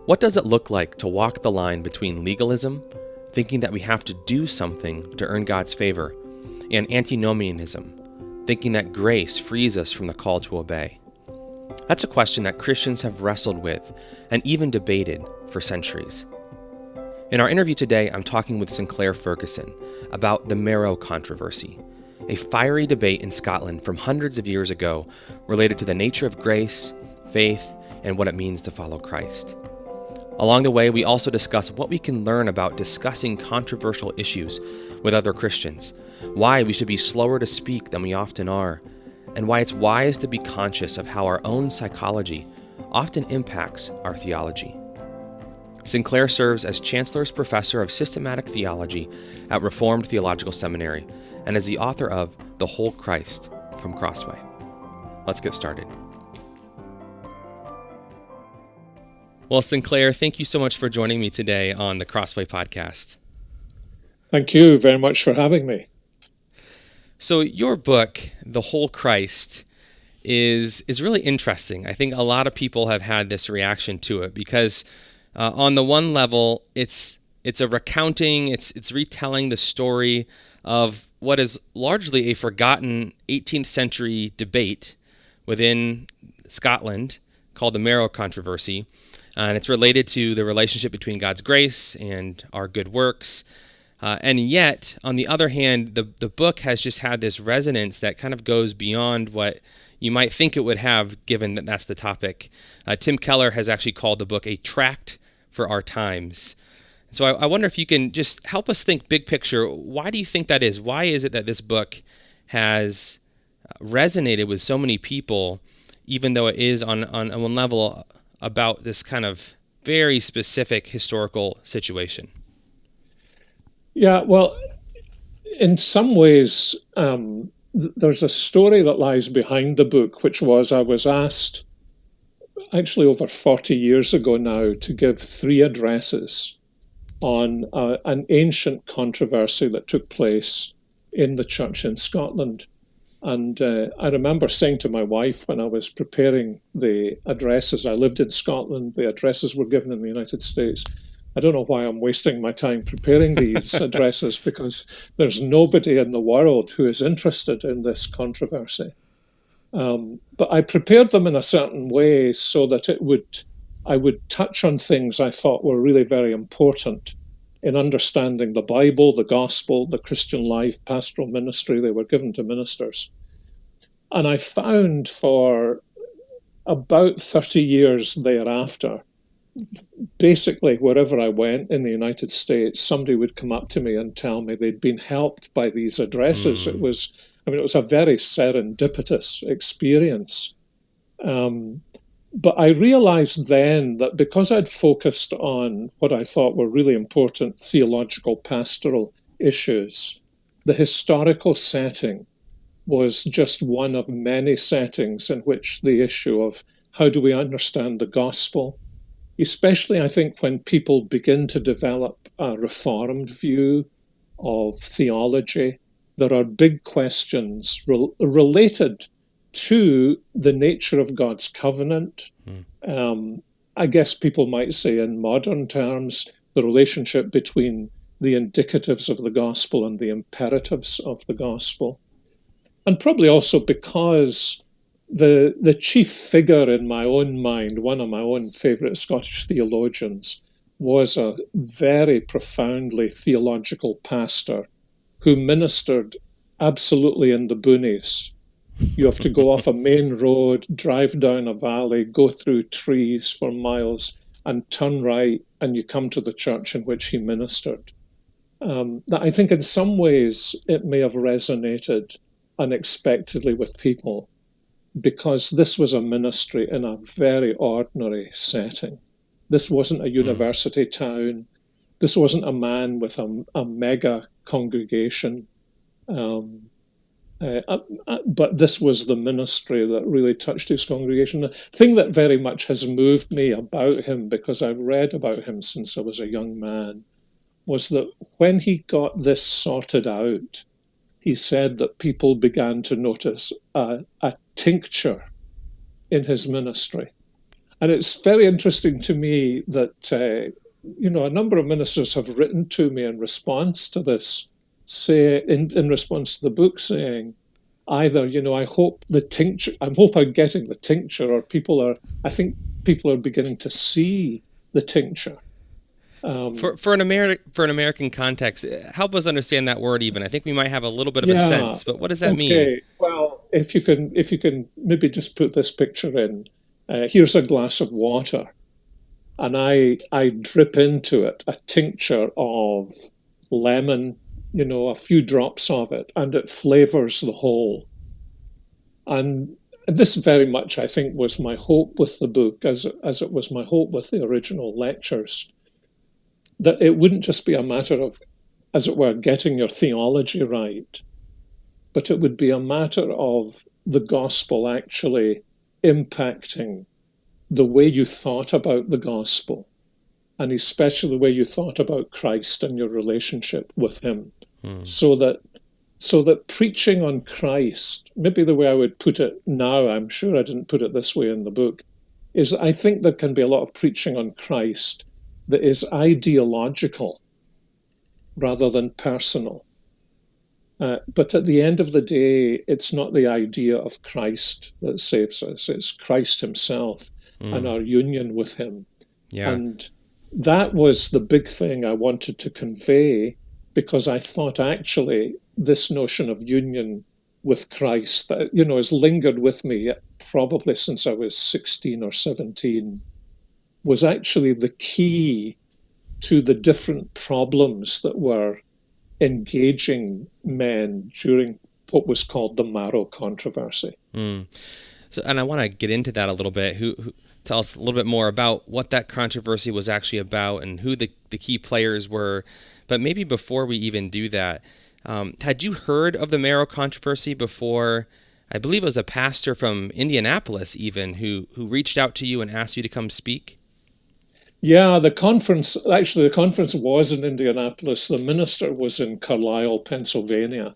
What does it look like to walk the line between legalism, thinking that we have to do something to earn God's favor, and antinomianism, thinking that grace frees us from the call to obey? That's a question that Christians have wrestled with and even debated for centuries. In our interview today, I'm talking with Sinclair Ferguson about the Marrow controversy, a fiery debate in Scotland from hundreds of years ago related to the nature of grace, faith, and what it means to follow Christ. Along the way, we also discuss what we can learn about discussing controversial issues with other Christians, why we should be slower to speak than we often are, and why it's wise to be conscious of how our own psychology often impacts our theology. Sinclair serves as Chancellor's Professor of Systematic Theology at Reformed Theological Seminary and is the author of The Whole Christ from Crossway. Let's get started. Well, Sinclair, thank you so much for joining me today on the Crossway Podcast. Thank you very much for having me. So your book, The Whole Christ, is really interesting. I think a lot of people have had this reaction to it because on the one level, it's a recounting, it's retelling the story of what is largely a forgotten 18th century debate within Scotland called the Marrow controversy. And it's related to the relationship between God's grace and our good works. And yet, on the other hand, the book has just had this resonance that kind of goes beyond what you might think it would have, given that that's the topic. Tim Keller has actually called the book a tract for our times. So I wonder if you can just help us think big picture. Why do you think that is? Why is it that this book has resonated with so many people, even though it is on one level about this kind of very specific historical situation? Yeah, well, in some ways, there's a story that lies behind the book, which was I was asked, actually over 40 years ago now, to give 3 addresses on an ancient controversy that took place in the church in Scotland. And I remember saying to my wife when I was preparing the addresses, I lived in Scotland, the addresses were given in the United States. I don't know why I'm wasting my time preparing these addresses because there's nobody in the world who is interested in this controversy. But I prepared them in a certain way so that I would touch on things I thought were really very important in understanding the Bible, the gospel, the Christian life, pastoral ministry. They were given to ministers. And I found for about 30 years thereafter, basically wherever I went in the United States, somebody would come up to me and tell me they'd been helped by these addresses. It was a very serendipitous experience. But I realized then that because I'd focused on what I thought were really important theological pastoral issues, the historical setting was just one of many settings in which the issue of how do we understand the gospel, especially I think when people begin to develop a reformed view of theology, there are big questions related to the nature of God's covenant. I guess people might say in modern terms, the relationship between the indicatives of the gospel and the imperatives of the gospel. And probably also because the chief figure in my own mind, one of my own favourite Scottish theologians, was a very profoundly theological pastor who ministered absolutely in the boonies. You have to go off a main road, drive down a valley, go through trees for miles, and turn right, and you come to the church in which he ministered. I think in some ways it may have resonated unexpectedly with people because this was a ministry in a very ordinary setting. This wasn't a university town. This wasn't a man with a mega congregation. But this was the ministry that really touched his congregation. The thing that very much has moved me about him, because I've read about him since I was a young man, was that when he got this sorted out, he said that people began to notice a tincture in his ministry. And it's very interesting to me that, a number of ministers have written to me in response to this, in response to the book, saying, either, I hope I'm getting the tincture, or I think people are beginning to see the tincture. For an American context, help us understand that word even. I think we might have a little bit of a sense, but what does that mean? Well, if you can maybe just put this picture in. Here's a glass of water, and I drip into it a tincture of lemon, a few drops of it, and it flavors the whole. And this very much, I think, was my hope with the book, as it was my hope with the original lectures, that it wouldn't just be a matter of, as it were, getting your theology right, but it would be a matter of the gospel actually impacting the way you thought about the gospel, and especially the way you thought about Christ and your relationship with him. So that preaching on Christ, maybe the way I would put it now, I'm sure I didn't put it this way in the book, is I think there can be a lot of preaching on Christ that is ideological rather than personal. But at the end of the day, it's not the idea of Christ that saves us. It's Christ himself and our union with him. Yeah. And that was the big thing I wanted to convey, because I thought actually this notion of union with Christ that, has lingered with me probably since I was 16 or 17, was actually the key to the different problems that were engaging men during what was called the Marrow controversy. So, and I want to get into that a little bit. Who tell us a little bit more about what that controversy was actually about and who the key players were. But maybe before we even do that, had you heard of the Marrow controversy before? I believe it was a pastor from Indianapolis even who reached out to you and asked you to come speak. Yeah, the conference was in Indianapolis. The minister was in Carlisle, Pennsylvania.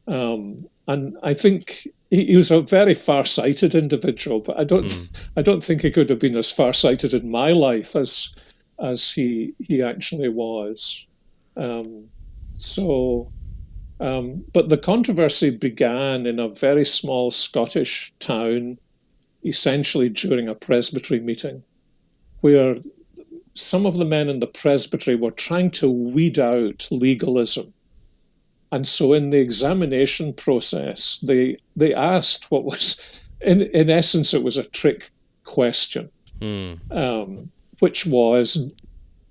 And I think he was a very far-sighted individual, but I don't think he could have been as far-sighted in my life as he actually was. But the controversy began in a very small Scottish town, essentially during a presbytery meeting, where some of the men in the presbytery were trying to weed out legalism. And so in the examination process, they asked what was, in essence, it was a trick question, which was,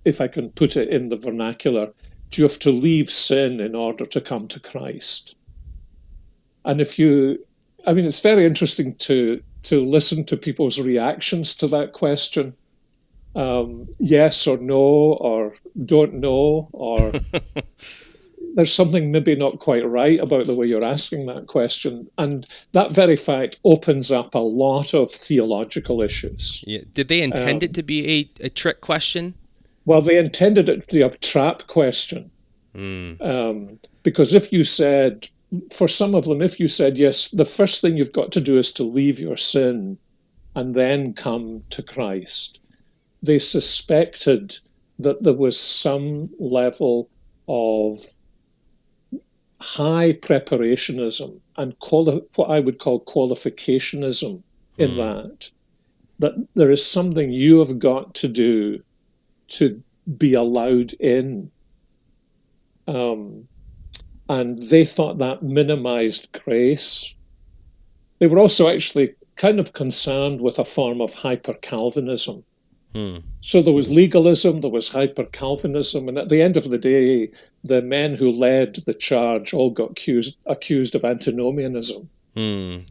if I can put it in the vernacular, do you have to leave sin in order to come to Christ? And it's very interesting to listen to people's reactions to that question. Yes or no, or don't know, or there's something maybe not quite right about the way you're asking that question. And that very fact opens up a lot of theological issues. Yeah. Did they intend it to be a trick question? Well, they intended it to be a trap question. Because for some of them, if you said, yes, the first thing you've got to do is to leave your sin and then come to Christ, they suspected that there was some level of high preparationism and what I would call qualificationism in that there is something you have got to do to be allowed in. And they thought that minimized grace. They were also actually kind of concerned with a form of hyper-Calvinism. So there was legalism, there was hyper-Calvinism, and at the end of the day, the men who led the charge all got accused of Antinomianism.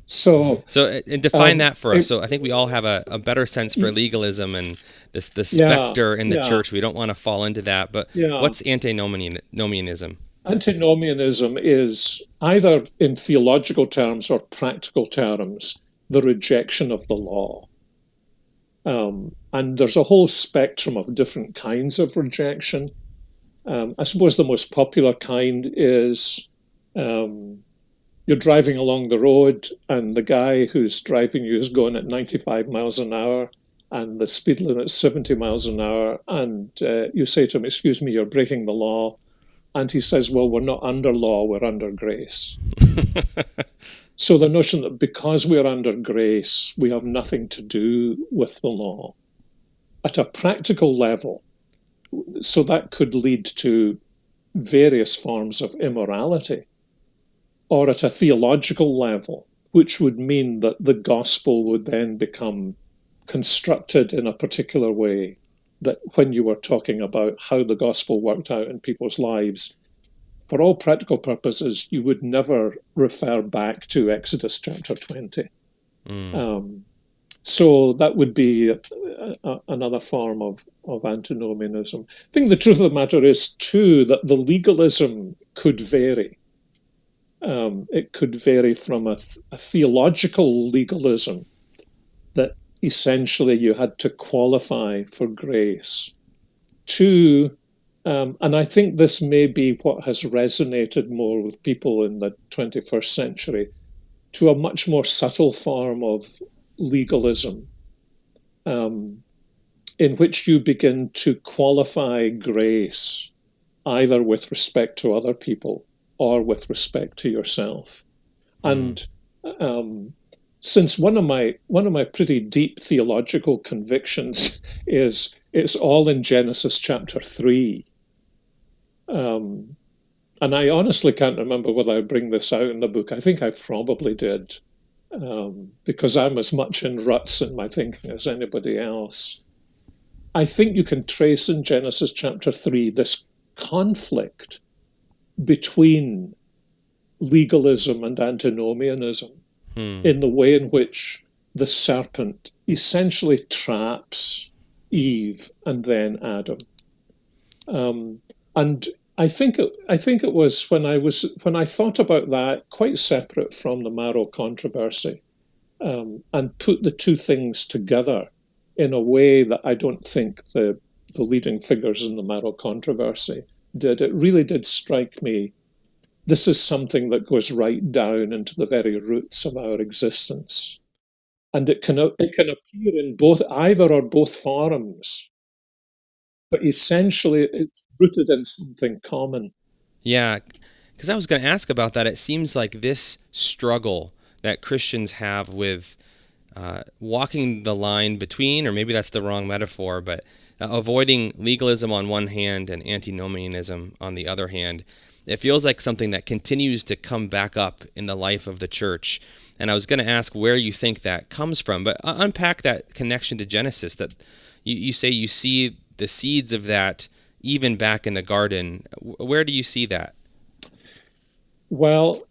So and define that for us. So I think we all have a better sense for legalism and the specter in the church. We don't want to fall into that. But what's antinomianism? Antinomianism is, either in theological terms or practical terms, the rejection of the law. And there's a whole spectrum of different kinds of rejection. I suppose the most popular kind is you're driving along the road and the guy who's driving you is going at 95 miles an hour and the speed limit's 70 miles an hour, and you say to him, "Excuse me, you're breaking the law." And he says, "Well, we're not under law, we're under grace." So the notion that because we're under grace, we have nothing to do with the law at a practical level. So that could lead to various forms of immorality, or at a theological level, which would mean that the gospel would then become constructed in a particular way, that when you were talking about how the gospel worked out in people's lives, for all practical purposes, you would never refer back to Exodus chapter 20. So that would be another form of antinomianism. I think the truth of the matter is, too, that the legalism could vary. It could vary from a theological legalism that essentially you had to qualify for grace, to and I think this may be what has resonated more with people in the 21st century, to a much more subtle form of legalism, in which you begin to qualify grace either with respect to other people or with respect to yourself. And since one of my pretty deep theological convictions is it's all in Genesis chapter 3. And I honestly can't remember whether I bring this out in the book. I think I probably did, because I'm as much in ruts in my thinking as anybody else. I think you can trace in Genesis chapter 3 this conflict between legalism and antinomianism, in the way in which the serpent essentially traps Eve and then Adam. And I think it was when I thought about that, quite separate from the Marrow controversy, and put the two things together in a way that I don't think the leading figures in the Marrow controversy did. It really did strike me. This is something that goes right down into the very roots of our existence, and it can appear in either or both forms, but essentially it's rooted in something common. Yeah, because I was going to ask about that. It seems like this struggle that Christians have with walking the line between, or maybe that's the wrong metaphor, but avoiding legalism on one hand and antinomianism on the other hand, it feels like something that continues to come back up in the life of the church. And I was going to ask where you think that comes from, but unpack that connection to Genesis, that you say you see the seeds of that even back in the garden. Where do you see that? Well,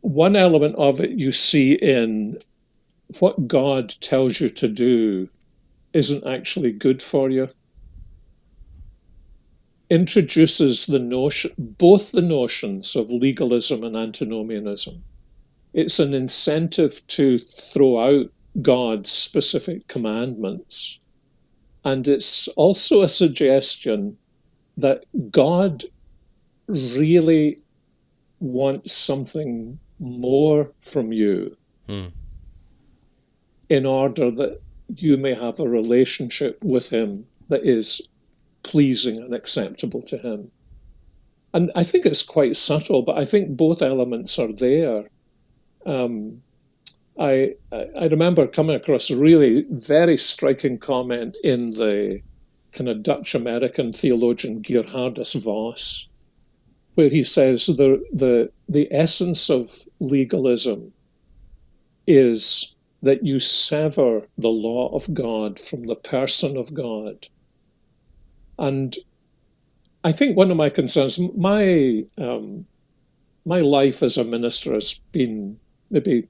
one element of it you see in what God tells you to do isn't actually good for you. Introduces both the notions of legalism and antinomianism. It's an incentive to throw out God's specific commandments. And it's also a suggestion that God really wants something more from you in order that you may have a relationship with him that is pleasing and acceptable to him. And I think it's quite subtle, but I think both elements are there. I remember coming across a really very striking comment in the kind of Dutch-American theologian Geerhardus Vos, where he says the essence of legalism is that you sever the law of God from the person of God. And I think one of my concerns, my life as a minister has been, maybe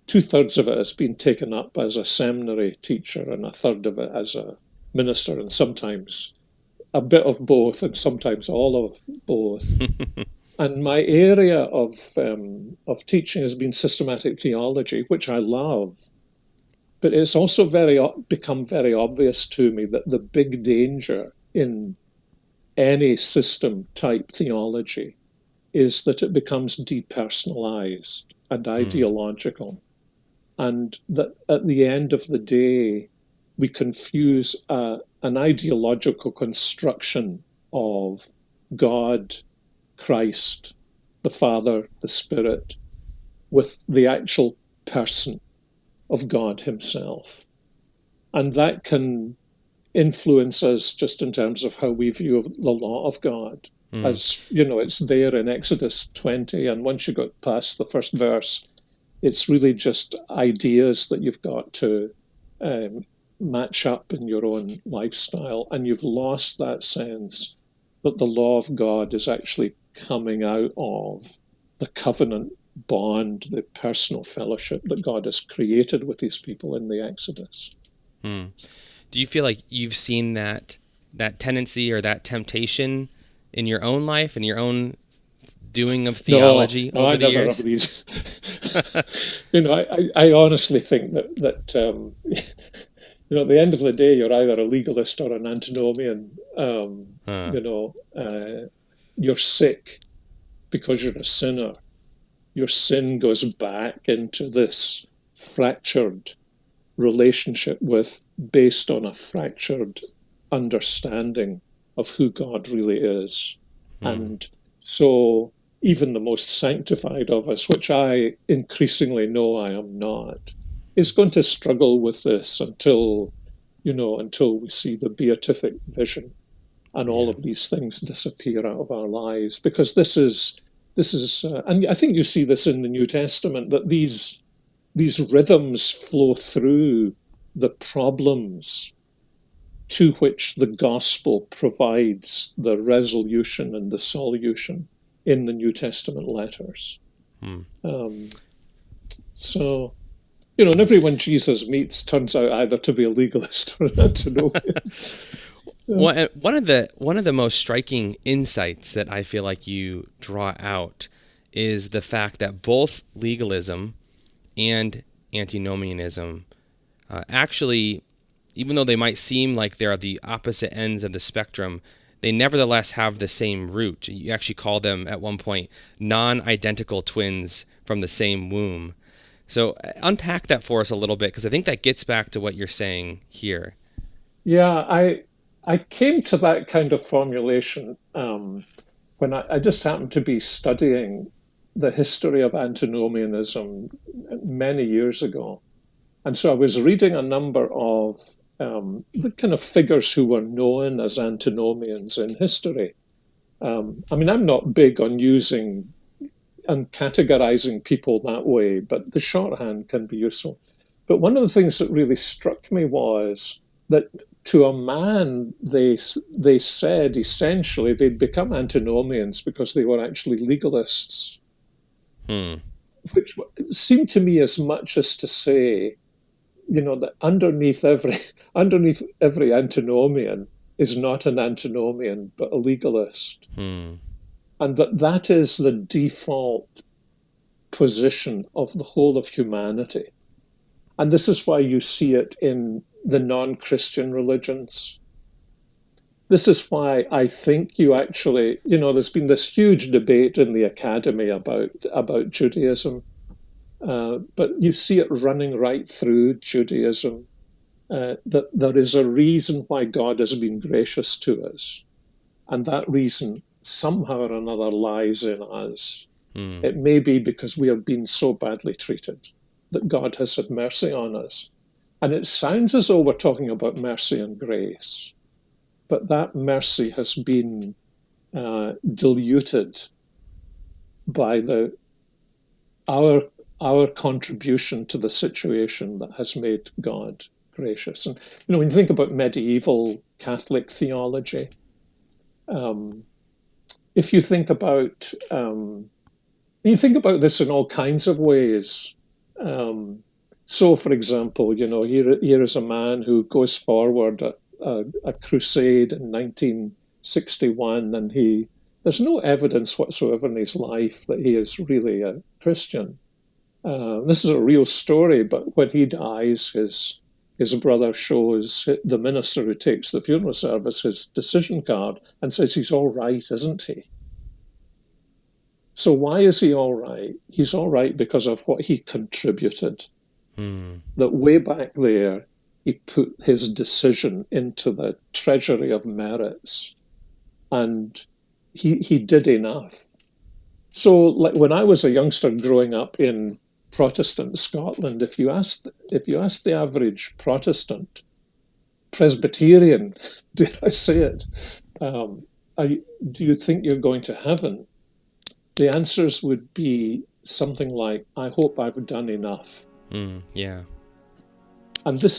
2/3 of it has been taken up as a seminary teacher and 1/3 of it as a minister, and sometimes a bit of both and sometimes all of both. And my area of teaching has been systematic theology, which I love. But it's also become very obvious to me that the big danger in any system-type theology is that it becomes depersonalized and ideological. And that at the end of the day, we confuse an ideological construction of God, Christ, the Father, the Spirit, with the actual person of God himself. And that can influence us just in terms of how we view the law of God. As you know, it's there in Exodus 20, and once you got past the first verse, it's really just ideas that you've got to match up in your own lifestyle, and you've lost that sense that the law of God is actually coming out of the covenant bond, the personal fellowship that God has created with these people in the Exodus. Do you feel like you've seen that tendency or that temptation in your own life, in your own doing of theology over the years? No, I never have these. I honestly think that at the end of the day, you're either a legalist or an antinomian. You're sick because you're a sinner. Your sin goes back into this fractured relationship based on a fractured understanding of who God really is. And so even the most sanctified of us, which I increasingly know I am not, is going to struggle with this until we see the beatific vision and all of these things disappear out of our lives. Because this is, and I think you see this in the New Testament, that these rhythms flow through the problems to which the gospel provides the resolution and the solution in the New Testament letters. So, and everyone Jesus meets turns out either to be a legalist or an antinomian. One of the most striking insights that I feel like you draw out is the fact that both legalism and antinomianism actually, even though they might seem like they're at the opposite ends of the spectrum, they nevertheless have the same root. You actually call them at one point non-identical twins from the same womb. So unpack that for us a little bit, because I think that gets back to what you're saying here. Yeah, I came to that kind of formulation when I just happened to be studying the history of antinomianism many years ago. And so I was reading a number of the kind of figures who were known as antinomians in history. I'm not big on using and categorizing people that way, but the shorthand can be useful. But one of the things that really struck me was that to a man, they said essentially they'd become antinomians because they were actually legalists. Which seemed to me as much as to say, that underneath every antinomian is not an antinomian, but a legalist. And that is the default position of the whole of humanity. And this is why you see it in the non-Christian religions. This is why I think you actually, there's been this huge debate in the academy about Judaism, but you see it running right through Judaism, that there is a reason why God has been gracious to us. And that reason somehow or another lies in us. It may be because we have been so badly treated that God has had mercy on us. And it sounds as though we're talking about mercy and grace, but that mercy has been diluted by our contribution to the situation that has made God gracious. And when you think about medieval Catholic theology, if you think about this in all kinds of ways. So, for example, here is a man who goes forward a crusade in 1961, and there's no evidence whatsoever in his life that he is really a Christian. This is a real story, but when he dies, his brother shows the minister who takes the funeral service his decision card and says he's all right, isn't he? So why is he all right? He's all right because of what he contributed. That way back there, he put his decision into the treasury of merits, and he did enough. So, like when I was a youngster growing up in Protestant Scotland, if you asked the average Protestant, Presbyterian, dare I say it, do you think you're going to heaven? The answers would be something like, I hope I've done enough. Yeah. And this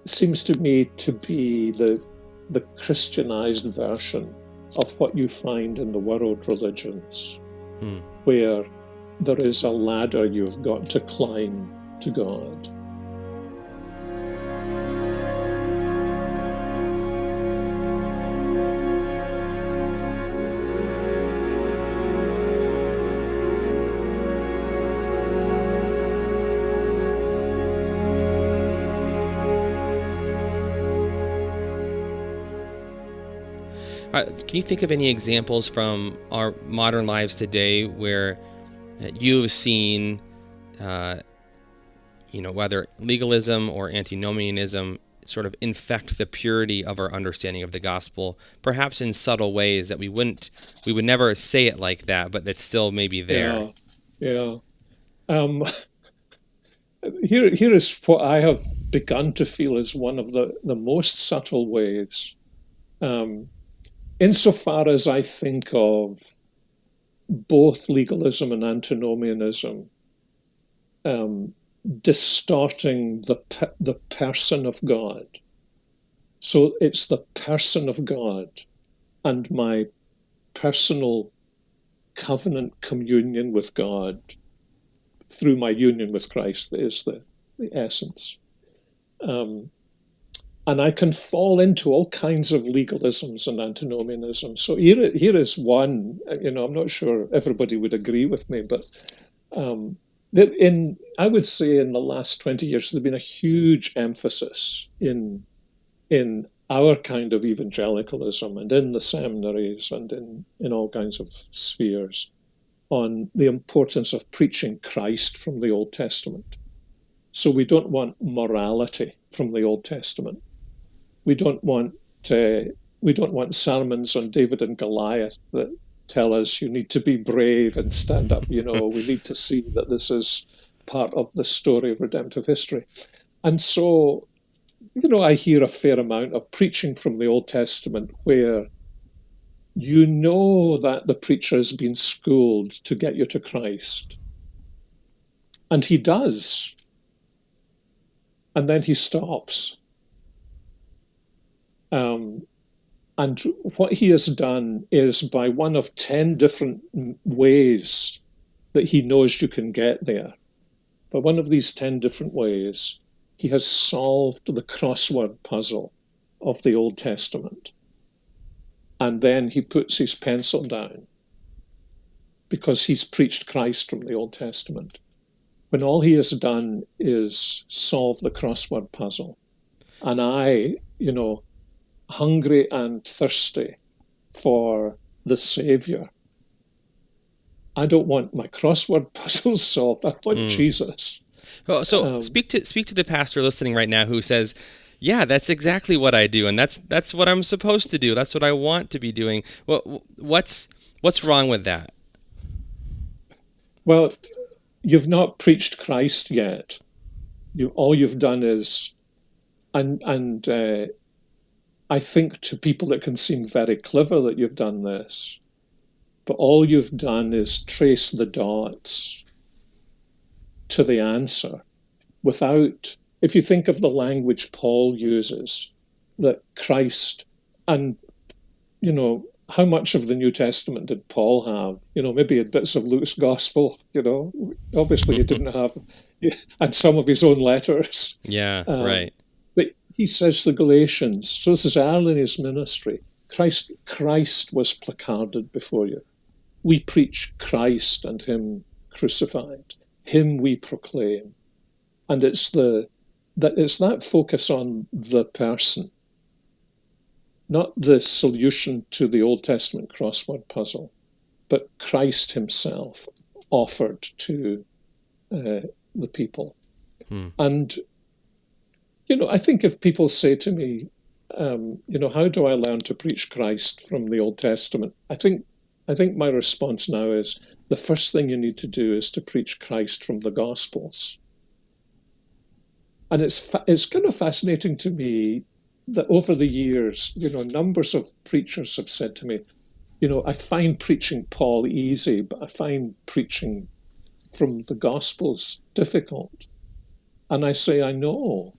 seems to me to be the Christianized version of what you find in the world religions, where there is a ladder you've got to climb to God. Can you think of any examples from our modern lives today where you've seen, whether legalism or antinomianism sort of infect the purity of our understanding of the gospel, perhaps in subtle ways that we would never say it like that, but that's still maybe there? Yeah. Here is what I have begun to feel is one of the most subtle ways. Insofar as I think of both legalism and antinomianism distorting the person of God. So it's the person of God and my personal covenant communion with God through my union with Christ that is the essence. And I can fall into all kinds of legalisms and antinomianism. So here is one, I'm not sure everybody would agree with me, but I would say in the last 20 years, there's been a huge emphasis in our kind of evangelicalism and in the seminaries and in all kinds of spheres on the importance of preaching Christ from the Old Testament. So we don't want morality from the Old Testament. We don't want sermons on David and Goliath that tell us you need to be brave and stand up. We need to see that this is part of the story of redemptive history. And so, I hear a fair amount of preaching from the Old Testament where that the preacher has been schooled to get you to Christ. And he does. And then he stops. And what he has done is, by one of 10 different ways that he knows you can get there, by one of these 10 different ways, he has solved the crossword puzzle of the Old Testament. And then he puts his pencil down because he's preached Christ from the Old Testament, when all he has done is solve the crossword puzzle. And I, hungry and thirsty for the Savior, I don't want my crossword puzzles solved. I want Jesus. Well, so speak to the pastor listening right now who says, yeah, that's exactly what I do, and that's what I'm supposed to do. That's what I want to be doing. Well, what's wrong with that? Well, you've not preached Christ yet. All you've done is, and I think to people it can seem very clever that you've done this, but all you've done is trace the dots to the answer without, if you think of the language Paul uses, that Christ, and, how much of the New Testament did Paul have? Maybe he had bits of Luke's gospel, obviously he didn't have, and some of his own letters. Yeah, right. But he says the Galatians, so this is early in his ministry, Christ was placarded before you. We preach Christ and him crucified. Him we proclaim. And it's that focus on the person, not the solution to the Old Testament crossword puzzle, but Christ himself offered to the people. And, I think if people say to me, how do I learn to preach Christ from the Old Testament? I think my response now is the first thing you need to do is to preach Christ from the Gospels. And it's kind of fascinating to me that over the years, numbers of preachers have said to me, I find preaching Paul easy, but I find preaching from the Gospels difficult. And I say, I know.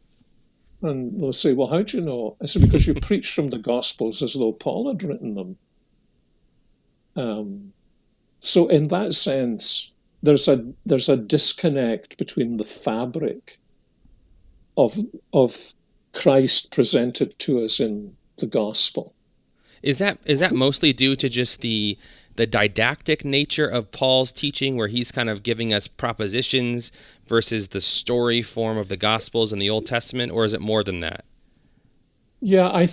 And they'll say, well, how do you know? I said, because you preach from the Gospels as though Paul had written them. So in that sense, there's a disconnect between the fabric of Christ presented to us in the Gospel. Is that mostly due to just the didactic nature of Paul's teaching, where he's kind of giving us propositions versus the story form of the Gospels in the Old Testament, or is it more than that? Yeah, I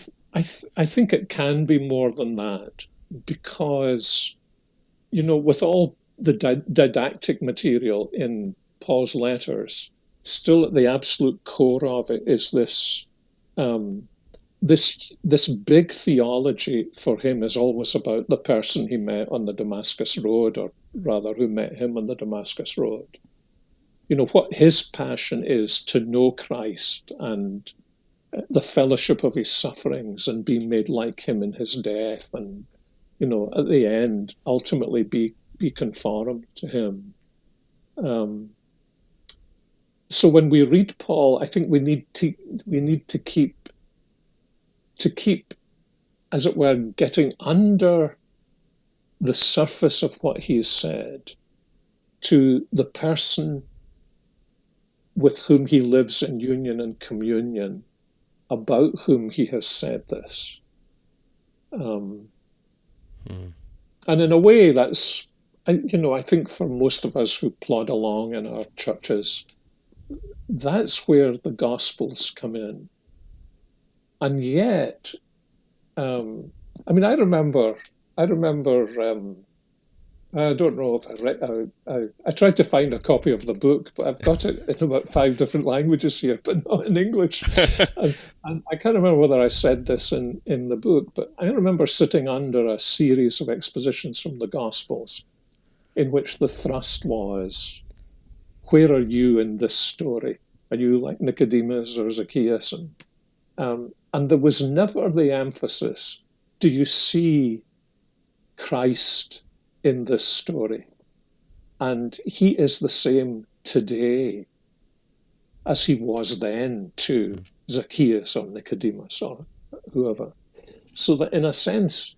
think it can be more than that, because, with all the didactic material in Paul's letters, still at the absolute core of it is this big theology for him is always about the person he met on the Damascus Road, or rather who met him on the Damascus Road. What his passion is to know Christ and the fellowship of his sufferings and be made like him in his death, and, at the end, ultimately be conformed to him. So when we read Paul, I think we need to keep, as it were, getting under the surface of what he has said to the person with whom he lives in union and communion, about whom he has said this. And in a way, that's, I think for most of us who plod along in our churches, that's where the Gospels come in. And yet, I remember, I don't know if I tried to find a copy of the book, but I've got it in about 5 different languages here, but not in English. and I can't remember whether I said this in the book, but I remember sitting under a series of expositions from the Gospels in which the thrust was, where are you in this story? Are you like Nicodemus or Zacchaeus? And there was never the emphasis, do you see Christ in this story? And he is the same today as he was then to Zacchaeus or Nicodemus or whoever. So that in a sense,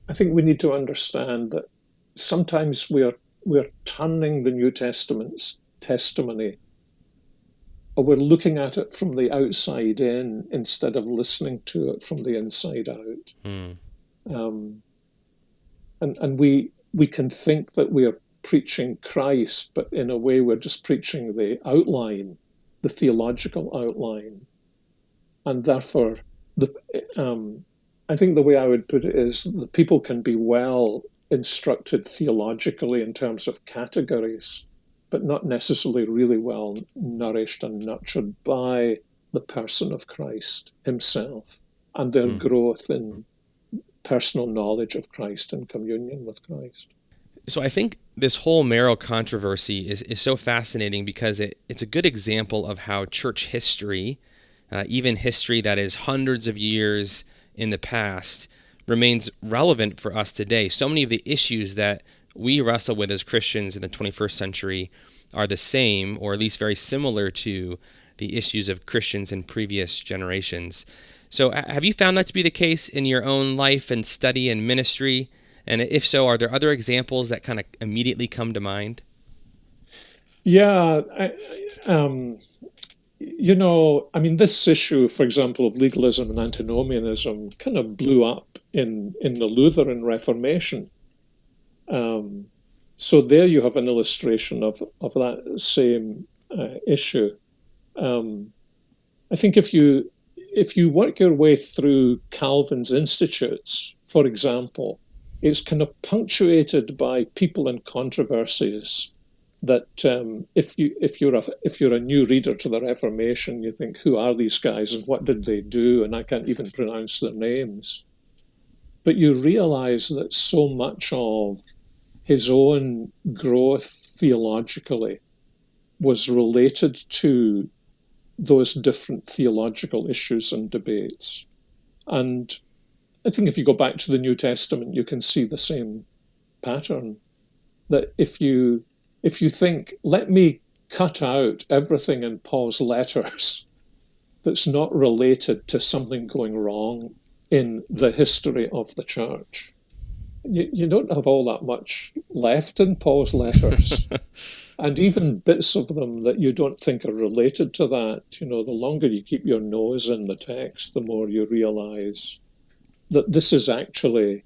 I think we need to understand that sometimes we're turning the New Testament's testimony, or we're looking at it from the outside in instead of listening to it from the inside out. And we can think that we're preaching Christ, but in a way we're just preaching the outline, the theological outline. And therefore, I think the way I would put it is that people can be well instructed theologically in terms of categories, but not necessarily really well nourished and nurtured by the person of Christ himself and their growth in personal knowledge of Christ and communion with Christ. So I think this whole Marrow controversy is so fascinating because it's a good example of how church history, even history that is hundreds of years in the past, remains relevant for us today. So many of the issues that we wrestle with as Christians in the 21st century are the same, or at least very similar to the issues of Christians in previous generations. So have you found that to be the case in your own life and study and ministry? And if so, are there other examples that kind of immediately come to mind? Yeah, this issue, for example, of legalism and antinomianism kind of blew up in the Lutheran Reformation. So there you have an illustration of that same issue. I think if you work your way through Calvin's Institutes, for example, it's kind of punctuated by people and controversies that if you're a new reader to the Reformation, you think, who are these guys and what did they do? And I can't even pronounce their names. But you realize that so much of his own growth theologically was related to those different theological issues and debates. And I think if you go back to the New Testament, you can see the same pattern. That if you think, let me cut out everything in Paul's letters that's not related to something going wrong in the history of the church, you don't have all that much left in Paul's letters. And even bits of them that you don't think are related to that, the longer you keep your nose in the text, the more you realize that this is actually,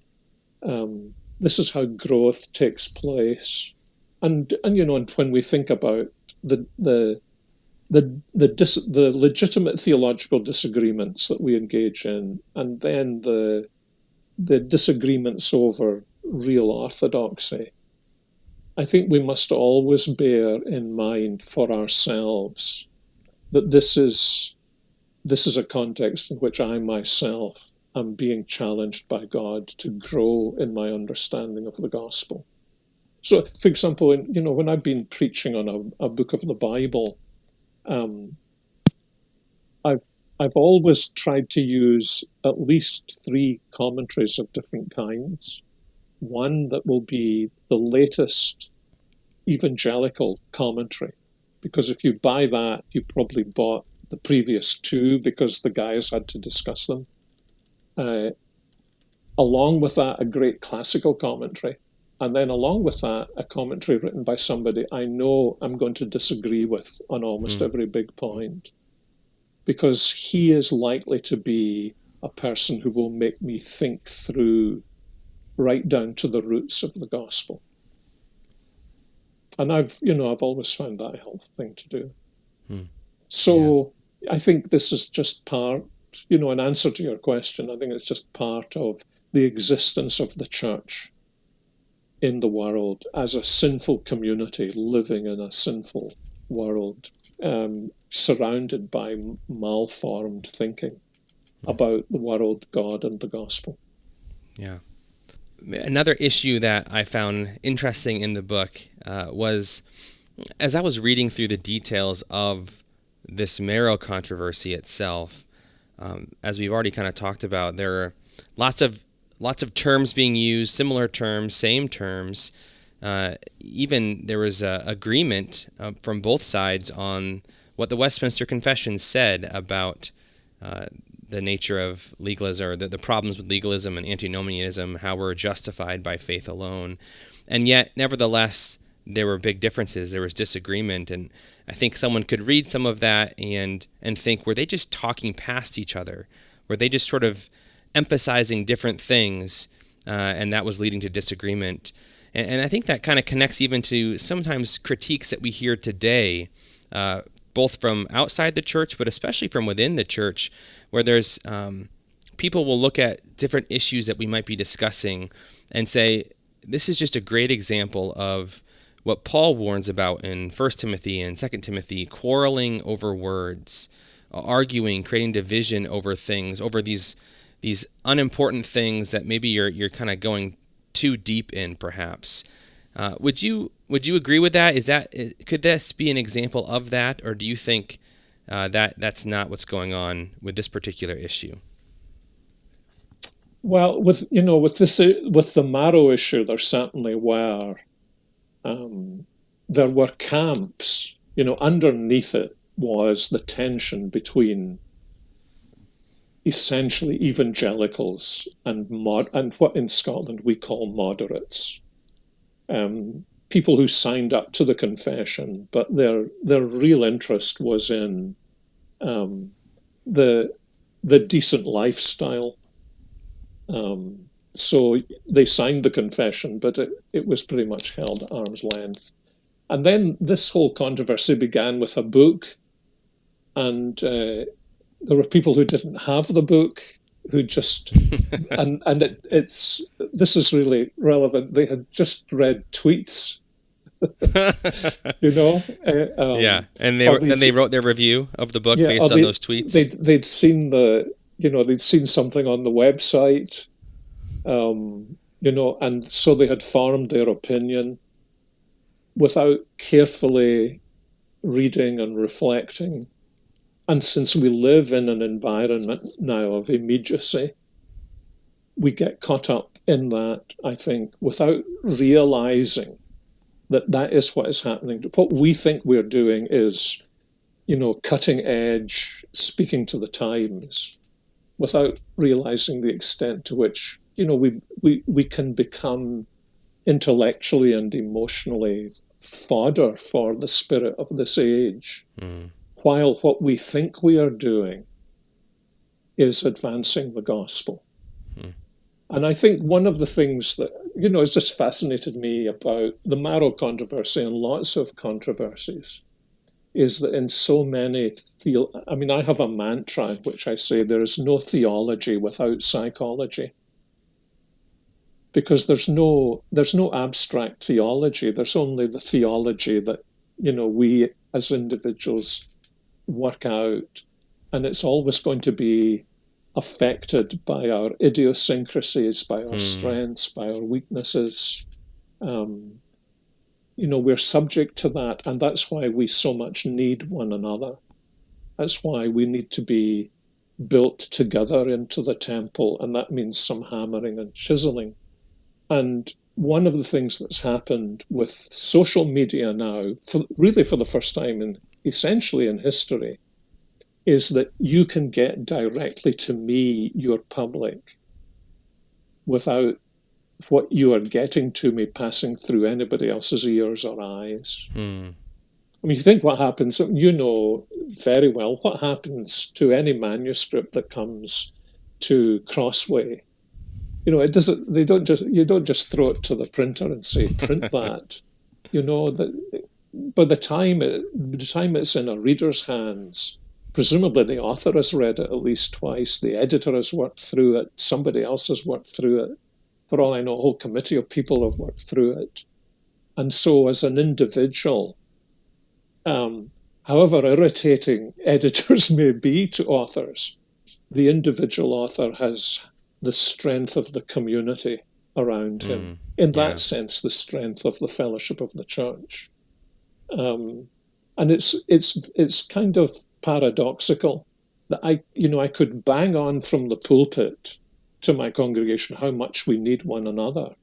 this is how growth takes place. And when we think about the legitimate theological disagreements that we engage in, and then the disagreements over real orthodoxy, I think we must always bear in mind for ourselves that this is a context in which I myself am being challenged by God to grow in my understanding of the gospel. So, for example, when I've been preaching on a book of the Bible, I've always tried to use at least 3 commentaries of different kinds. One that will be the latest evangelical commentary, because if you buy that, you probably bought the previous 2 because the guys had to discuss them. Along with that, a great classical commentary. And then along with that, a commentary written by somebody I know I'm going to disagree with on almost every big point, because he is likely to be a person who will make me think through right down to the roots of the gospel. And I've always found that a helpful thing to do. So yeah. I think this is just part, in answer to your question, I think it's just part of the existence of the church in the world as a sinful community living in a sinful world, surrounded by malformed thinking about the world, God, and the gospel. Yeah. Another issue that I found interesting in the book was, as I was reading through the details of this Marrow controversy itself, as we've already kind of talked about, there are lots of terms being used, similar terms, same terms. Even there was agreement from both sides on what the Westminster Confession said about the nature of legalism, or the problems with legalism and antinomianism, how we're justified by faith alone. And yet, nevertheless, there were big differences. There was disagreement, and I think someone could read some of that and think, were they just talking past each other? Were they just sort of emphasizing different things, and that was leading to disagreement? And I think that kind of connects even to sometimes critiques that we hear today, both from outside the church, but especially from within the church, where there's people will look at different issues that we might be discussing and say, this is just a great example of what Paul warns about in 1 Timothy and 2 Timothy, quarreling over words, arguing, creating division over things, over these unimportant things that maybe you're kind of going too deep in, perhaps. Would you agree with that? Could this be an example of that, or do you think that's not what's going on with this particular issue? Well, with the Marrow issue, there certainly were camps. Underneath it was the tension between essentially evangelicals and what in Scotland we call moderates. People who signed up to the confession, but their real interest was in the decent lifestyle. So they signed the confession, but it was pretty much held at arm's length. And then this whole controversy began with a book, and there were people who didn't have the book, who just this is really relevant. They had just read tweets you know. Yeah, and Or they wrote their review of the book yeah, or based on those tweets. they'd seen they'd seen something on the website, and so they had formed their opinion without carefully reading and reflecting. And since we live in an environment now of immediacy, we get caught up in that, I think, without realizing that that is what is happening. What we think we're doing is, cutting edge, speaking to the times, without realizing the extent to which, we can become intellectually and emotionally fodder for the spirit of this age, while what we think we are doing is advancing the gospel. And I think one of the things that, has just fascinated me about the Marrow controversy and lots of controversies is that in so many, I have a mantra in which I say there is no theology without psychology. Because there's no abstract theology. There's only the theology that, we as individuals work out. And it's always going to be affected by our idiosyncrasies, by our strengths, by our weaknesses. We're subject to that, and that's why we so much need one another. That's why we need to be built together into the temple, and that means some hammering and chiseling. And one of the things that's happened with social media now, for the first time essentially in history, is that you can get directly to me, your public, without what you are getting to me passing through anybody else's ears or eyes. You think what happens, you know very well what happens to any manuscript that comes to Crossway. It doesn't. You don't just throw it to the printer and say print that. That by the time it's in a reader's hands, presumably the author has read it at least twice, the editor has worked through it, somebody else has worked through it. For all I know, a whole committee of people have worked through it. And so as an individual, however irritating editors may be to authors, the individual author has the strength of the community around him. In that sense, the strength of the fellowship of the church. And it's kind of paradoxical that I could bang on from the pulpit to my congregation how much we need one another.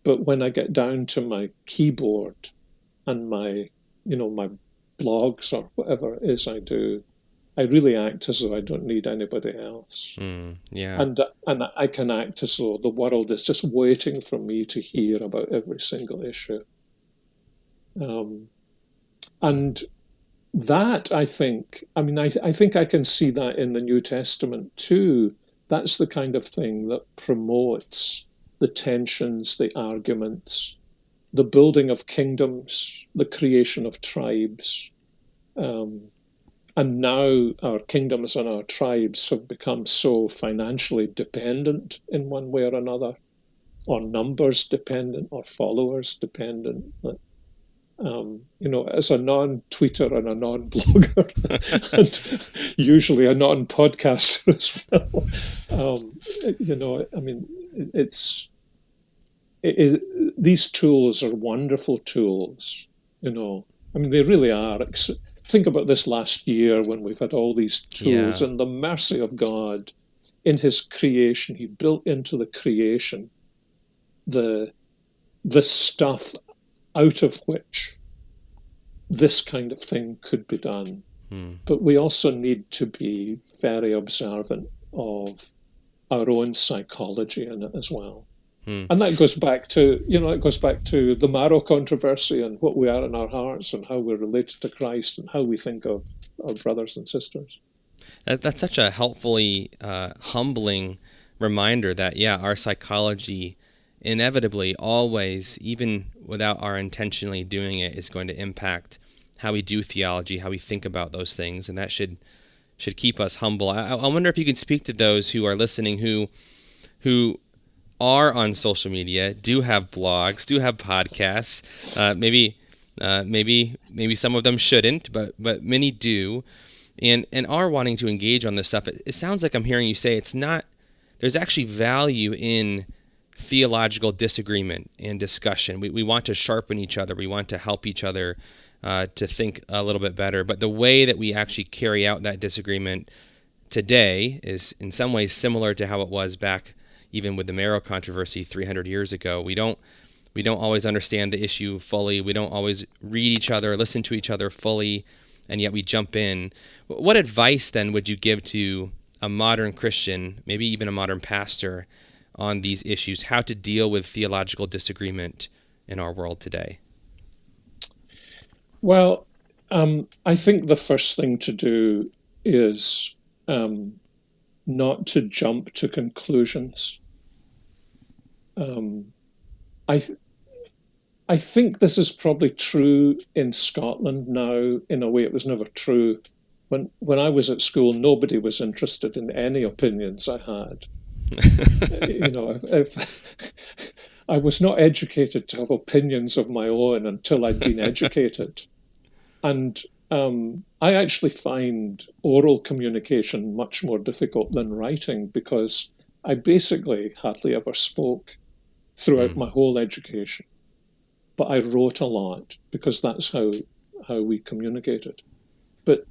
But when I get down to my keyboard and my blogs or whatever it is I do, I really act as though I don't need anybody else. And I can act as though the world is just waiting for me to hear about every single issue. And that, I think I can see that in the New Testament too. That's the kind of thing that promotes the tensions, the arguments, the building of kingdoms, the creation of tribes. And now our kingdoms and our tribes have become so financially dependent in one way or another, or numbers dependent, or followers dependent, that as a non-tweeter and a non-blogger, and usually a non-podcaster as well, these tools are wonderful tools. They really are. Think about this last year when we've had all these tools and the mercy of God in his creation. He built into the creation the stuff out of which this kind of thing could be done. But we also need to be very observant of our own psychology in it as well. And that goes back to, the Marrow controversy and what we are in our hearts and how we're related to Christ and how we think of our brothers and sisters. That's such a helpfully humbling reminder that, our psychology inevitably always, even without our intentionally doing it, is going to impact how we do theology, how we think about those things, and that should keep us humble. I wonder if you could speak to those who are listening who are on social media, do have blogs, do have podcasts. Maybe some of them shouldn't, but many do, and are wanting to engage on this stuff. It sounds like I'm hearing you say it's not. There's actually value in theological disagreement and discussion. We want to sharpen each other. We want to help each other to think a little bit better. But the way that we actually carry out that disagreement today is in some ways similar to how it was back even with the Marrow controversy 300 years ago. We don't always understand the issue fully. We don't always read each other, listen to each other fully, and yet we jump in. What advice then would you give to a modern Christian, maybe even a modern pastor, on these issues, how to deal with theological disagreement in our world today? Well, I think the first thing to do is not to jump to conclusions. I think this is probably true in Scotland now in a way it was never true. When I was at school, nobody was interested in any opinions I had. I was not educated to have opinions of my own until I'd been educated. And I actually find oral communication much more difficult than writing because I basically hardly ever spoke throughout my whole education. But I wrote a lot because that's how we communicated. But,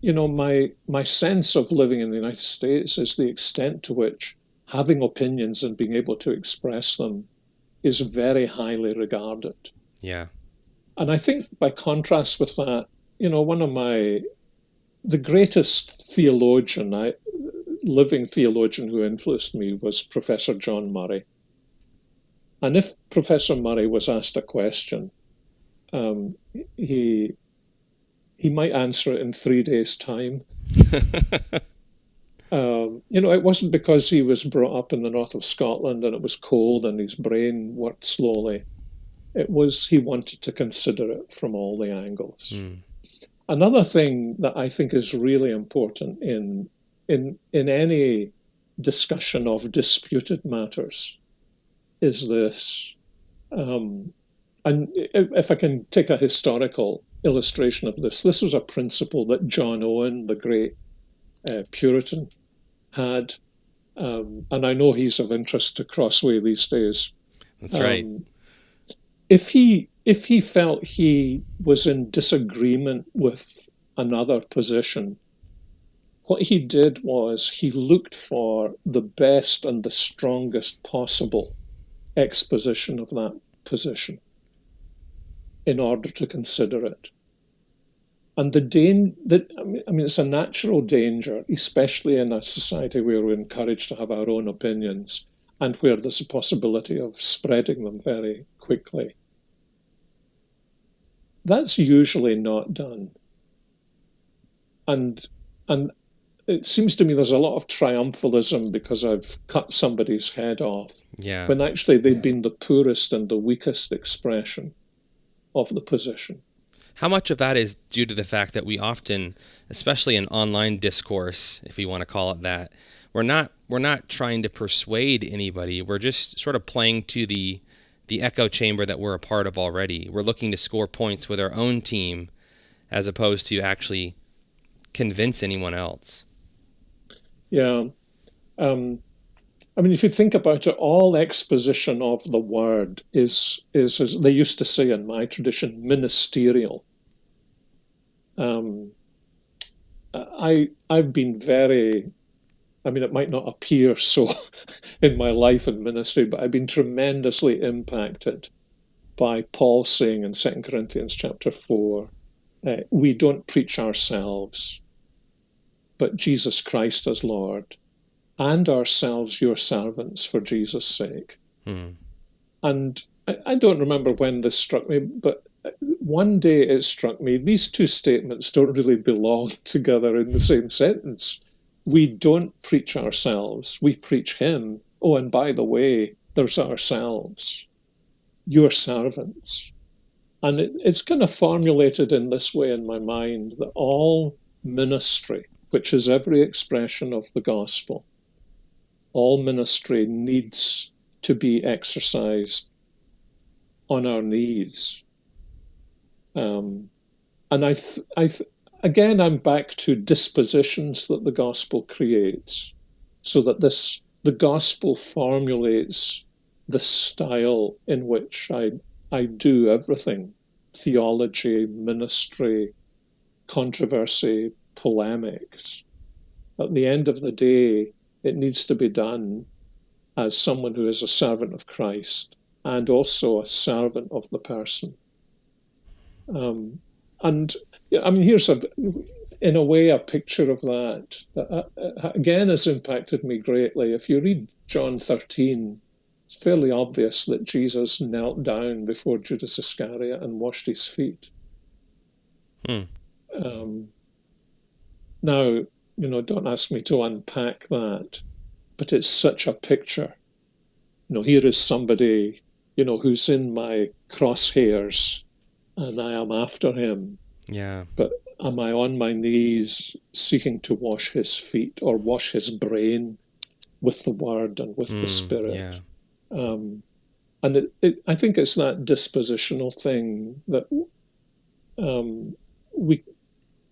my sense of living in the United States is the extent to which having opinions and being able to express them is very highly regarded. Yeah. And I think by contrast with that, the greatest living theologian who influenced me was Professor John Murray. And if Professor Murray was asked a question, he might answer it in 3 days' time. It wasn't because he was brought up in the north of Scotland and it was cold and his brain worked slowly. It was he wanted to consider it from all the angles. Another thing that I think is really important in any discussion of disputed matters is this. And if I can take a historical illustration of this was a principle that John Owen, the great Puritan, had. And I know he's of interest to Crossway these days. That's right. If he felt he was in disagreement with another position, what he did was he looked for the best and the strongest possible exposition of that position in order to consider it. And it's a natural danger, especially in a society where we're encouraged to have our own opinions and where there's a possibility of spreading them very quickly. That's usually not done. And it seems to me there's a lot of triumphalism because I've cut somebody's head off, when actually they've been the poorest and the weakest expression of the position. How much of that is due to the fact that we often, especially in online discourse, if we want to call it that, we're not trying to persuade anybody. We're just sort of playing to the echo chamber that we're a part of already. We're looking to score points with our own team as opposed to actually convince anyone else. Yeah. If you think about it, all exposition of the word is, as they used to say in my tradition, ministerial. I've been very, it might not appear so in my life and ministry, but I've been tremendously impacted by Paul saying in 2 Corinthians chapter 4, we don't preach ourselves, but Jesus Christ as Lord, and ourselves your servants for Jesus' sake. And I don't remember when this struck me, but one day it struck me, these two statements don't really belong together in the same sentence. We don't preach ourselves, we preach him. Oh, and by the way, there's ourselves, your servants. And it's kind of formulated in this way in my mind, that all ministry, which is every expression of the gospel, all ministry needs to be exercised on our knees. And again, I'm back to dispositions that the gospel creates, so that the gospel formulates the style in which I do everything: theology, ministry, controversy, polemics. At the end of the day, it needs to be done as someone who is a servant of Christ and also a servant of the person. And I mean, here's in a way, a picture of that again has impacted me greatly. If you read John 13, it's fairly obvious that Jesus knelt down before Judas Iscariot and washed his feet. Now, don't ask me to unpack that, but it's such a picture. Here is somebody, who's in my crosshairs, and I am after him. Yeah. But am I on my knees seeking to wash his feet or wash his brain with the word and with the Spirit? Yeah. And I think it's that dispositional thing that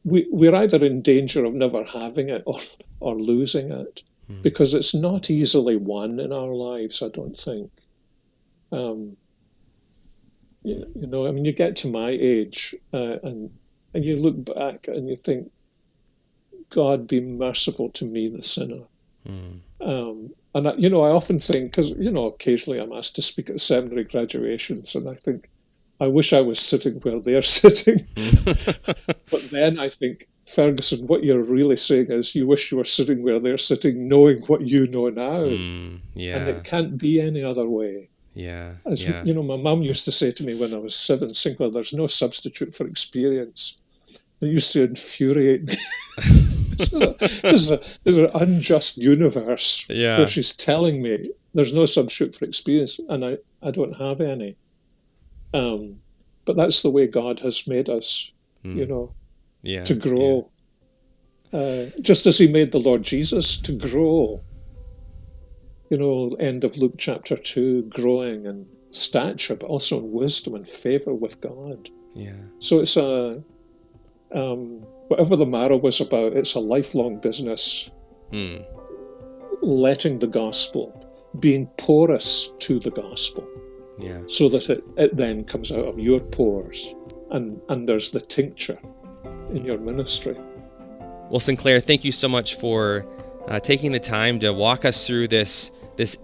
we're either in danger of never having it or losing it, because it's not easily won in our lives, I don't think. You get to my age and you look back and you think, God, be merciful to me, the sinner. And I often think, because occasionally I'm asked to speak at seminary graduations, and I think, I wish I was sitting where they're sitting. But then I think, Ferguson, what you're really saying is you wish you were sitting where they're sitting, knowing what you know now. Yeah. And it can't be any other way. Yeah. My mum used to say to me when I was 7, Sinclair, there's no substitute for experience. It used to infuriate me. This is an unjust universe where she's telling me there's no substitute for experience, and I don't have any. But that's the way God has made us, to grow. Just as he made the Lord Jesus to grow. End of Luke chapter 2, growing in stature, but also in wisdom and favour with God. Yeah. So it's whatever the Marrow was about, it's a lifelong business. Letting the gospel, being porous to the gospel. Yeah. So that it then comes out of your pores and there's the tincture in your ministry. Well, Sinclair, thank you so much for taking the time to walk us through this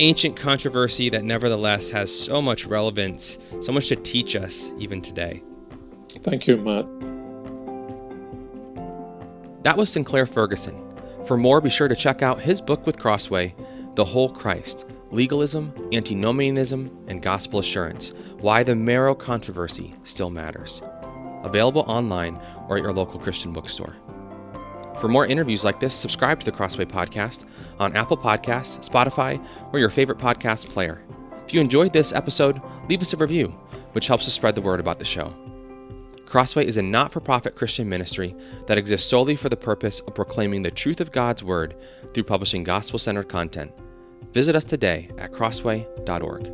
ancient controversy that nevertheless has so much relevance, so much to teach us even today. Thank you, Matt. That was Sinclair Ferguson. For more, be sure to check out his book with Crossway, The Whole Christ: Legalism, Antinomianism, and Gospel Assurance, Why the Marrow Controversy Still Matters. Available online or at your local Christian bookstore. For more interviews like this, subscribe to the Crossway Podcast on Apple Podcasts, Spotify, or your favorite podcast player. If you enjoyed this episode, leave us a review, which helps to spread the word about the show. Crossway is a not-for-profit Christian ministry that exists solely for the purpose of proclaiming the truth of God's Word through publishing gospel-centered content. Visit us today at crossway.org.